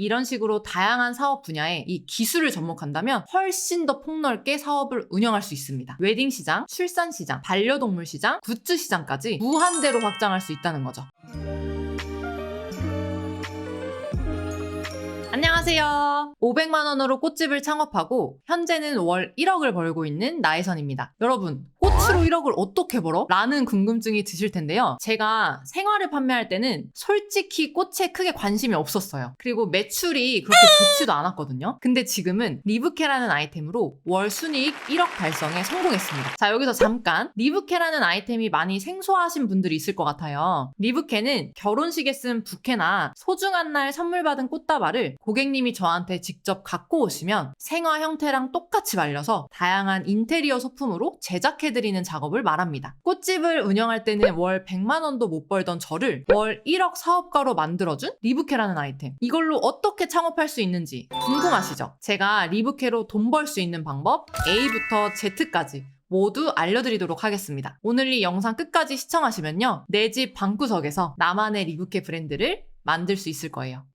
이런 식으로 다양한 사업 분야에 이 기술을 접목한다면 훨씬 더 폭넓게 사업을 운영할 수 있습니다. 웨딩 시장, 출산 시장, 반려동물 시장, 굿즈 시장까지 무한대로 확장할 수 있다는 거죠. 안녕하세요. 500만 원으로 꽃집을 창업하고 현재는 월 1억을 벌고 있는 나혜선입니다. 여러분, 꽃으로 1억을 어떻게 벌어? 라는 궁금증이 드실 텐데요. 제가 생화를 판매할 때는 솔직히 꽃에 크게 관심이 없었어요. 그리고 매출이 그렇게 좋지도 않았거든요. 근데 지금은 리브케라는 아이템으로 월 순이익 1억 달성에 성공했습니다. 자, 여기서 잠깐 리브케라는 아이템이 많이 생소하신 분들이 있을 것 같아요. 리브케는 결혼식에 쓴 부케나 소중한 날 선물 받은 꽃다발을 고객님이 저한테 직접 갖고 오시면 생화 형태랑 똑같이 말려서 다양한 인테리어 소품으로 제작해드리는 작업을 말합니다. 꽃집을 운영할 때는 월 100만 원도 못 벌던 저를 월 1억 사업가로 만들어준 리브케라는 아이템. 이걸로 어떻게 창업할 수 있는지 궁금하시죠? 제가 리브케로 돈 벌 수 있는 방법 A부터 Z까지 모두 알려드리도록 하겠습니다. 오늘 이 영상 끝까지 시청하시면요, 내 집 방구석에서 나만의 리브케 브랜드를 만들 수 있을 거예요.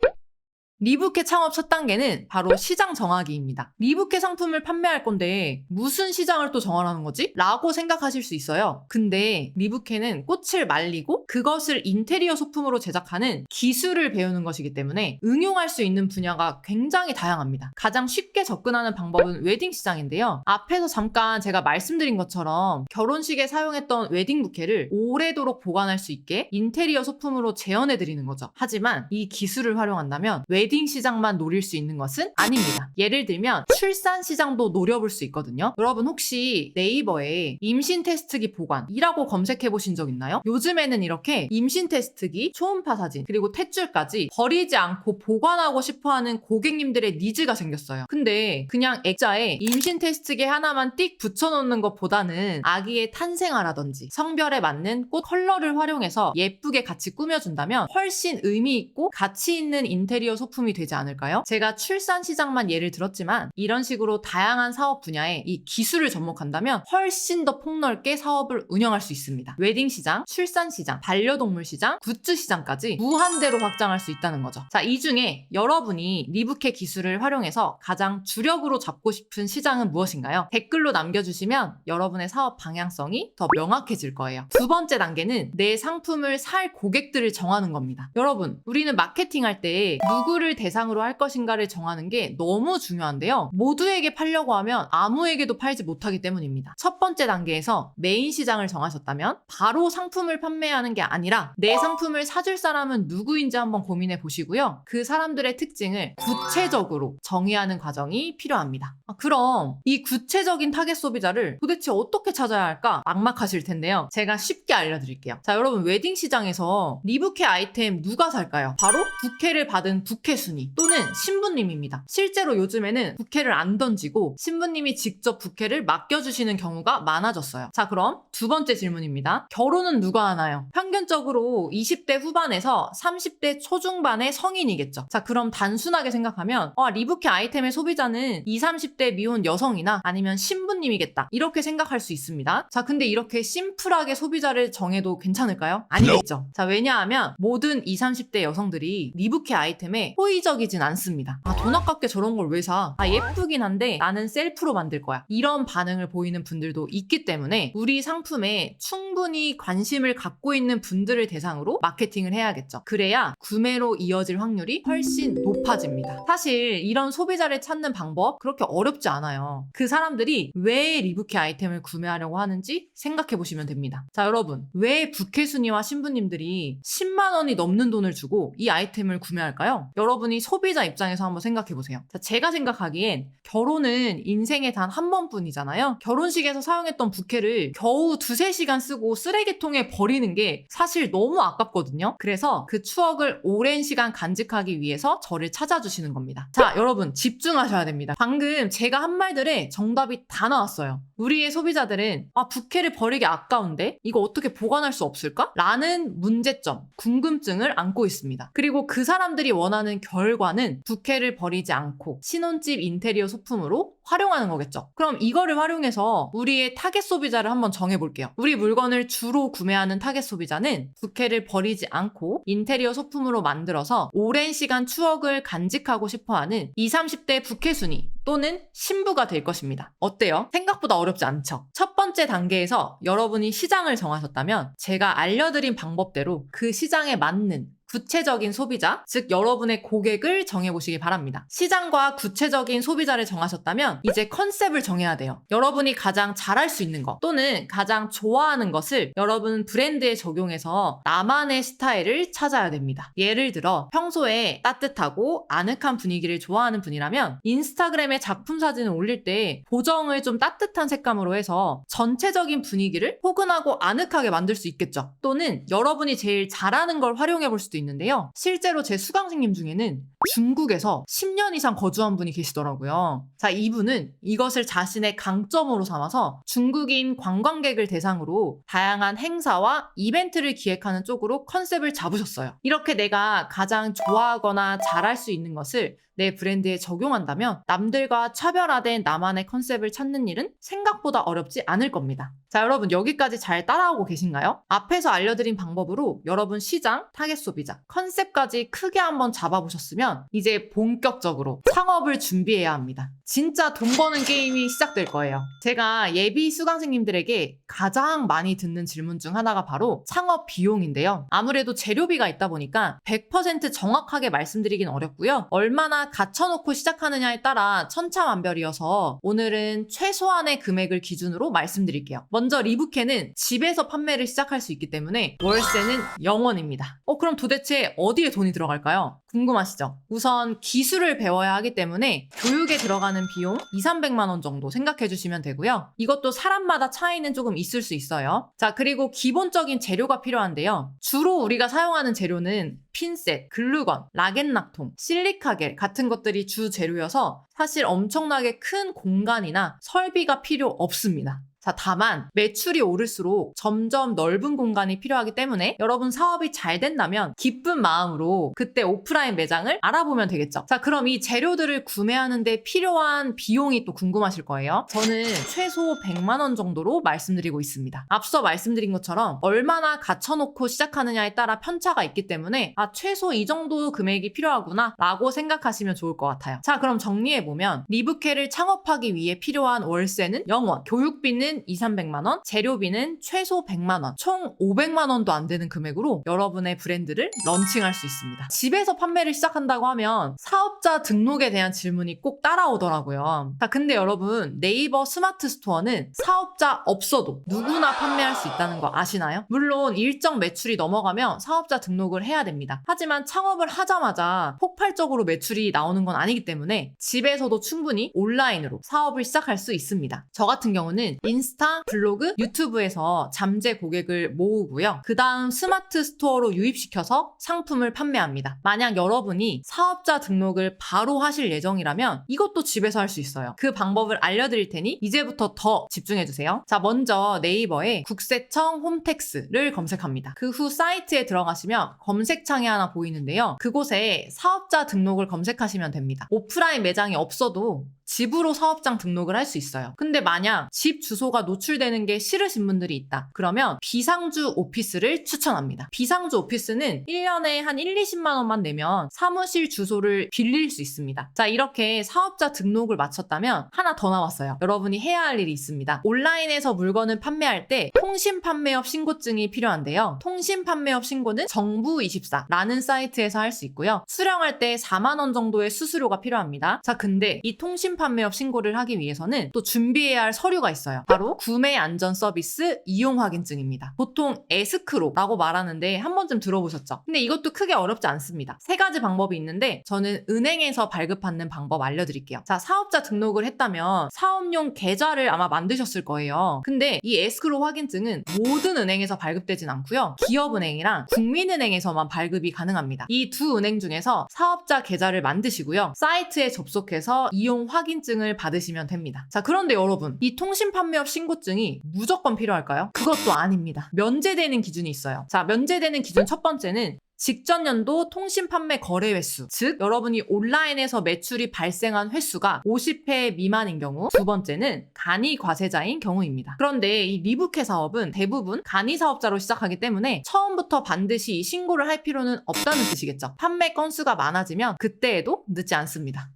리브케 창업 첫 단계는 바로 시장 정하기입니다. 리브케 상품을 판매할 건데 무슨 시장을 또 정하라는 거지? 라고 생각하실 수 있어요. 근데 리브케는 꽃을 말리고 그것을 인테리어 소품으로 제작하는 기술을 배우는 것이기 때문에 응용할 수 있는 분야가 굉장히 다양합니다. 가장 쉽게 접근하는 방법은 웨딩 시장인데요. 앞에서 잠깐 제가 말씀드린 것처럼 결혼식에 사용했던 웨딩 부케를 오래도록 보관할 수 있게 인테리어 소품으로 재현해드리는 거죠. 하지만 이 기술을 활용한다면 웨딩 시장만 노릴 수 있는 것은 아닙니다. 예를 들면 출산 시장도 노려볼 수 있거든요. 여러분 혹시 네이버에 임신 테스트기 보관이라고 검색해 보신 적 있나요? 요즘에는 이렇게 임신 테스트기, 초음파 사진, 그리고 탯줄까지 버리지 않고 보관하고 싶어하는 고객님들의 니즈가 생겼어요. 근데 그냥 액자에 임신 테스트기 하나만 띡 붙여놓는 것보다는 아기의 탄생아라든지 성별에 맞는 꽃 컬러를 활용해서 예쁘게 같이 꾸며준다면 훨씬 의미 있고 가치 있는 인테리어 소품이 되지 않을까요? 제가 출산 시장만 예를 들었지만 이런 식으로 다양한 사업 분야에 이 기술을 접목한다면 훨씬 더 폭넓게 사업을 운영할 수 있습니다. 웨딩 시장, 출산 시장, 반려동물 시장, 굿즈 시장까지 무한대로 확장할 수 있다는 거죠. 자, 이 중에 여러분이 리브케 기술을 활용해서 가장 주력으로 잡고 싶은 시장은 무엇인가요? 댓글로 남겨주시면 여러분의 사업 방향성이 더 명확해질 거예요. 두 번째 단계는 내 상품을 살 고객들을 정하는 겁니다. 여러분, 우리는 마케팅할 때 누구를 대상으로 할 것인가를 정하는 게 너무 중요한데요. 모두에게 팔려고 하면 아무에게도 팔지 못하기 때문입니다. 첫 번째 단계에서 메인 시장을 정하셨다면 바로 상품을 판매하는 게 아니라 내 상품을 사줄 사람은 누구인지 한번 고민해 보시고요. 그 사람들의 특징을 구체적으로 정의하는 과정이 필요합니다. 그럼 이 구체적인 타겟 소비자를 도대체 어떻게 찾아야 할까 막막하실 텐데요. 제가 쉽게 알려드릴게요. 자, 여러분, 웨딩 시장에서 리브케 아이템 누가 살까요? 바로 부케를 받은 부케 순위 또는 신부님입니다. 실제로 요즘에는 부케를 안 던지고 신부님이 직접 부케를 맡겨주시는 경우가 많아졌어요. 자, 그럼 두 번째 질문입니다. 결혼은 누가 하나요? 평균적으로 20대 후반에서 30대 초중반의 성인이겠죠. 자, 그럼 단순하게 생각하면 리브케 아이템의 소비자는 20, 30대 미혼 여성이나 아니면 신부님이겠다, 이렇게 생각할 수 있습니다. 자, 근데 이렇게 심플하게 소비자를 정해도 괜찮을까요? 아니겠죠. 자, 왜냐하면 모든 20, 30대 여성들이 리브케 아이템에 호의적이진 않습니다. 돈 아깝게 저런 걸 왜 사? 예쁘긴 한데 나는 셀프로 만들 거야. 이런 반응을 보이는 분들도 있기 때문에 우리 상품에 충분히 관심을 갖고 있는 분들을 대상으로 마케팅을 해야겠죠. 그래야 구매로 이어질 확률이 훨씬 높아집니다. 사실 이런 소비자를 찾는 방법 그렇게 어렵지 않아요. 그 사람들이 왜 리브케 아이템을 구매하려고 하는지 생각해 보시면 됩니다. 자, 여러분, 왜 부케 순이와 신부님들이 10만 원이 넘는 돈을 주고 이 아이템을 구매할까요? 여러분이 소비자 입장에서 한번 생각해 보세요. 자, 제가 생각하기엔 결혼은 인생에 단 한 번뿐이잖아요. 결혼식에서 사용했던 부케를 겨우 2-3시간 쓰고 쓰레기통에 버리는 게 사실 너무 아깝거든요. 그래서 그 추억을 오랜 시간 간직하기 위해서 저를 찾아주시는 겁니다. 자, 여러분, 집중하셔야 됩니다. 방금 제가 한 말들에 정답이 다 나왔어요. 우리의 소비자들은 부케를 버리기 아까운데 이거 어떻게 보관할 수 없을까? 라는 문제점, 궁금증을 안고 있습니다. 그리고 그 사람들이 원하는 결정하는 결과는 부캐를 버리지 않고 신혼집 인테리어 소품으로 활용하는 거겠죠. 그럼 이거를 활용해서 우리의 타겟 소비자를 한번 정해볼게요. 우리 물건을 주로 구매하는 타겟 소비자는 부캐를 버리지 않고 인테리어 소품으로 만들어서 오랜 시간 추억을 간직하고 싶어하는 20, 30대 부캐 순위 또는 신부가 될 것입니다. 어때요? 생각보다 어렵지 않죠? 첫 번째 단계에서 여러분이 시장을 정하셨다면 제가 알려드린 방법대로 그 시장에 맞는 구체적인 소비자, 즉 여러분의 고객을 정해보시기 바랍니다. 시장과 구체적인 소비자를 정하셨다면 이제 컨셉을 정해야 돼요. 여러분이 가장 잘할 수 있는 것 또는 가장 좋아하는 것을 여러분 브랜드에 적용해서 나만의 스타일을 찾아야 됩니다. 예를 들어 평소에 따뜻하고 아늑한 분위기를 좋아하는 분이라면 인스타그램에 작품 사진을 올릴 때 보정을 좀 따뜻한 색감으로 해서 전체적인 분위기를 포근하고 아늑하게 만들 수 있겠죠. 또는 여러분이 제일 잘하는 걸 활용해 볼 수도 있는데요. 실제로 제 수강생님 중에는 중국에서 10년 이상 거주한 분이 계시더라고요. 자, 이분은 이것을 자신의 강점으로 삼아서 중국인 관광객을 대상으로 다양한 행사와 이벤트를 기획하는 쪽으로 컨셉을 잡으셨어요. 이렇게 내가 가장 좋아하거나 잘할 수 있는 것을 내 브랜드에 적용한다면 남들과 차별화된 나만의 컨셉을 찾는 일은 생각보다 어렵지 않을 겁니다. 자, 여러분 여기까지 잘 따라오고 계신가요? 앞에서 알려드린 방법으로 여러분 시장, 타겟 소비자, 컨셉까지 크게 한번 잡아보셨으면 이제 본격적으로 창업을 준비해야 합니다. 진짜 돈 버는 게임이 시작될 거예요. 제가 예비 수강생님들에게 가장 많이 듣는 질문 중 하나가 바로 창업 비용인데요. 아무래도 재료비가 있다 보니까 100% 정확하게 말씀드리긴 어렵고요. 얼마나 갖춰놓고 시작하느냐에 따라 천차만별이어서 오늘은 최소한의 금액을 기준으로 말씀드릴게요. 먼저 리부케는 집에서 판매를 시작할 수 있기 때문에 월세는 0원입니다. 그럼 도대체 어디에 돈이 들어갈까요? 궁금하시죠? 우선 기술을 배워야 하기 때문에 교육에 들어가는 비용 200~300만 원 정도 생각해 주시면 되고요. 이것도 사람마다 차이는 조금 있을 수 있어요. 자, 그리고 기본적인 재료가 필요한데요. 주로 우리가 사용하는 재료는 핀셋, 글루건, 락앤락통, 실리카겔 같은 것들이 주 재료여서 사실 엄청나게 큰 공간이나 설비가 필요 없습니다. 자, 다만 매출이 오를수록 점점 넓은 공간이 필요하기 때문에 여러분 사업이 잘 된다면 기쁜 마음으로 그때 오프라인 매장을 알아보면 되겠죠. 자, 그럼 이 재료들을 구매하는데 필요한 비용이 또 궁금하실 거예요. 저는 최소 100만 원 정도로 말씀드리고 있습니다. 앞서 말씀드린 것처럼 얼마나 갖춰놓고 시작하느냐에 따라 편차가 있기 때문에 최소 이 정도 금액이 필요하구나 라고 생각하시면 좋을 것 같아요. 자, 그럼 정리해보면 리부케를 창업하기 위해 필요한 월세는 0원, 교육비는 200~300만 원, 재료비는 최소 100만 원, 총 500만 원도 안 되는 금액으로 여러분의 브랜드를 런칭할 수 있습니다. 집에서 판매를 시작한다고 하면 사업자 등록에 대한 질문이 꼭 따라오더라고요. 자, 근데 여러분 네이버 스마트 스토어는 사업자 없어도 누구나 판매할 수 있다는 거 아시나요? 물론 일정 매출이 넘어가면 사업자 등록을 해야 됩니다. 하지만 창업을 하자마자 폭발적으로 매출이 나오는 건 아니기 때문에 집에서도 충분히 온라인으로 사업을 시작할 수 있습니다. 저 같은 경우는 인스타, 블로그, 유튜브에서 잠재 고객을 모으고요. 그 다음 스마트 스토어로 유입시켜서 상품을 판매합니다. 만약 여러분이 사업자 등록을 바로 하실 예정이라면 이것도 집에서 할 수 있어요. 그 방법을 알려드릴 테니 이제부터 더 집중해주세요. 자, 먼저 네이버에 국세청 홈택스를 검색합니다. 그 후 사이트에 들어가시면 검색창이 하나 보이는데요. 그곳에 사업자 등록을 검색하시면 됩니다. 오프라인 매장이 없어도 집으로 사업장 등록을 할 수 있어요. 근데 만약 집 주소가 노출되는 게 싫으신 분들이 있다. 그러면 비상주 오피스를 추천합니다. 비상주 오피스는 1년에 한 1~20만 원만 내면 사무실 주소를 빌릴 수 있습니다. 자, 이렇게 사업자 등록을 마쳤다면 하나 더 나왔어요. 여러분이 해야 할 일이 있습니다. 온라인에서 물건을 판매할 때 통신판매업 신고증이 필요한데요. 통신판매업 신고는 정부24라는 사이트에서 할 수 있고요. 수령할 때 4만 원 정도의 수수료가 필요합니다. 자, 근데 이 통신판매업 신고를 하기 위해서는 또 준비해야 할 서류가 있어요. 바로 구매 안전 서비스 이용 확인증입니다. 보통 에스크로라고 말하는데 한 번쯤 들어보셨죠? 근데 이것도 크게 어렵지 않습니다. 세 가지 방법이 있는데 저는 은행에서 발급받는 방법 알려드릴게요. 자, 사업자 등록을 했다면 사업용 계좌를 아마 만드셨을 거예요. 근데 이 에스크로 확인증은 모든 은행에서 발급되진 않고요. 기업은행이랑 국민은행에서만 발급이 가능합니다. 이 두 은행 중에서 사업자 계좌를 만드시고요. 사이트에 접속해서 이용 확인증을 받으시면 됩니다. 자, 그런데 여러분, 이 통신판매업 신고증이 무조건 필요할까요? 그것도 아닙니다. 면제되는 기준이 있어요. 자, 면제되는 기준 첫 번째는 직전 연도 통신 판매 거래 횟수, 즉 여러분이 온라인에서 매출이 발생한 횟수가 50회 미만인 경우, 두 번째는 간이 과세자인 경우입니다. 그런데 이 리부케 사업은 대부분 간이 사업자로 시작하기 때문에 처음부터 반드시 이 신고를 할 필요는 없다는 뜻이겠죠. 판매 건수가 많아지면 그때에도 늦지 않습니다.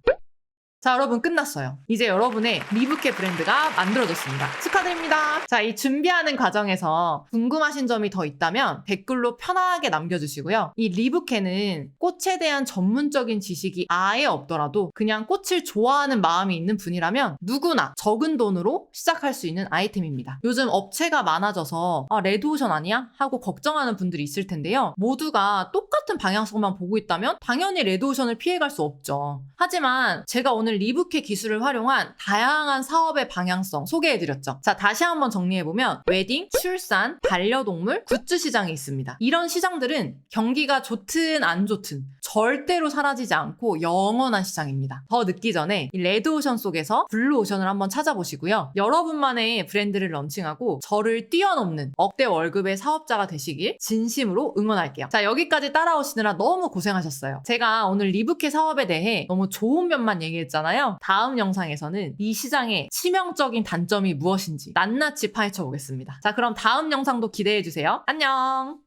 자, 여러분 끝났어요. 이제 여러분의 리부케 브랜드가 만들어졌습니다. 축하드립니다. 자, 이 준비하는 과정에서 궁금하신 점이 더 있다면 댓글로 편하게 남겨주시고요. 이 리부케는 꽃에 대한 전문적인 지식이 아예 없더라도 그냥 꽃을 좋아하는 마음이 있는 분이라면 누구나 적은 돈으로 시작할 수 있는 아이템입니다. 요즘 업체가 많아져서 레드오션 아니야? 하고 걱정하는 분들이 있을 텐데요. 모두가 똑같은 방향성만 보고 있다면 당연히 레드오션을 피해갈 수 없죠. 하지만 제가 오늘 리부케 기술을 활용한 다양한 사업의 방향성 소개해드렸죠. 자, 다시 한번 정리해보면 웨딩, 출산, 반려동물, 굿즈 시장이 있습니다. 이런 시장들은 경기가 좋든 안 좋든 절대로 사라지지 않고 영원한 시장입니다. 더 늦기 전에 이 레드오션 속에서 블루오션을 한번 찾아보시고요. 여러분만의 브랜드를 런칭하고 저를 뛰어넘는 억대 월급의 사업자가 되시길 진심으로 응원할게요. 자, 여기까지 따라오시느라 너무 고생하셨어요. 제가 오늘 리부케 사업에 대해 너무 좋은 면만 얘기했잖아요. 다음 영상에서는 이 시장의 치명적인 단점이 무엇인지 낱낱이 파헤쳐 보겠습니다. 자, 그럼 다음 영상도 기대해 주세요. 안녕!